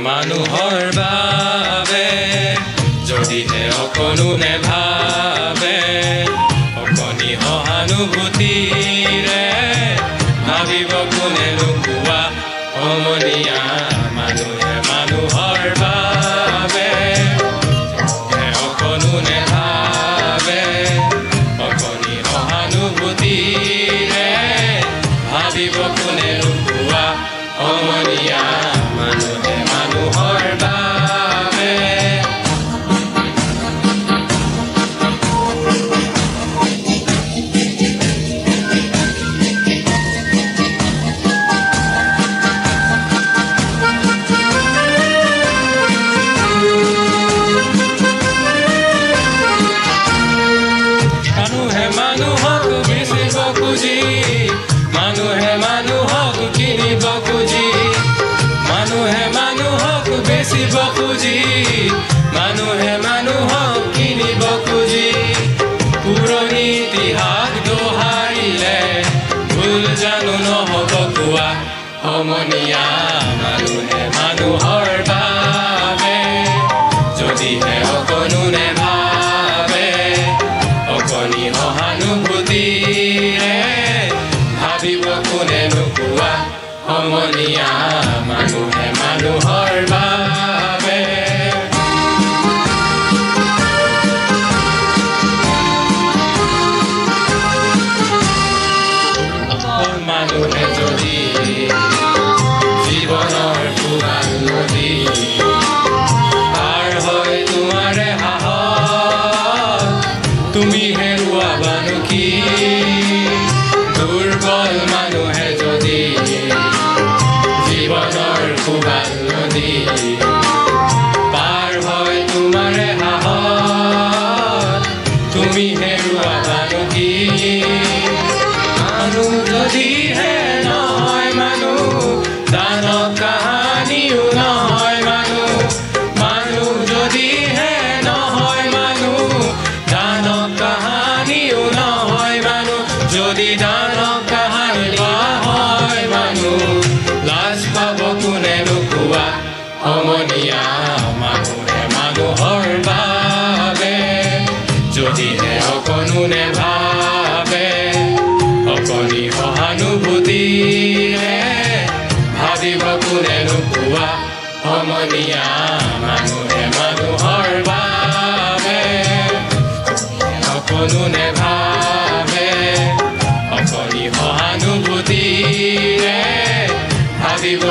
মানুহৰ বাবে যদিহে অকণো নেভাবে অকণি সহানুভূতিৰে ভাবিব কোনে নোকোৱা সমনীয়া মানুহে মানুহৰ বাবে অকণো নেভাবে অকণি সহানুভূতিৰে ভাবিব কোনে নোকোৱা সমনীয়া মানুহে মানুহৰ বাবে মানুহে মানুহক বেচিব খুজি মানুহে মানুহক কিনিব খুজি মানুহে মানুহক বেচিব খুজি মানুহে মানুহক কিনিব খুজি পুৰণি ইতিহাস দোহাৰিলে ভুল জানো নহ'ব কোৱা সমনীয়া মানুহে মানুহৰ বাবে যদিহে অকণো নেভাবে অকণি সহানুভূতিৰে ভাবিব কোনে নোকোৱা সমনীয়া মানুহে মানুহৰ বাবে মানুহে যদি জীৱনৰ কোবাল নদী পাৰ হয় তোমাৰে সাহস তুমি হেৰুৱাবানো কি দুৰ্বল মানুহে যদি জীৱনৰ কোবাল নদী পাৰ হয় তোমাৰে সাহস তুমি হেৰুৱাবানো কি মানুহ যদিহে নহয় মানুহ দানৱ কাহানিও নহয় মানুহ মানুহ যদিহে নহয় মানুহ দানৱ কাহানিও নহয় মানুহ যদি দানৱ কাহানি হয় মানুহ লাজ পাব কোনে নোকোৱা সমনীয়া মানুহে মানুহৰ বাবে যদিহে অকণো নেভাবে অকণি সহানুভূতিৰে ভাবিব কোনে নোকোৱা সমনীয়া মানুহে মানুহৰ বাবে অকণো নেভাবে অকণি সহানুভূতিৰে ভাবিব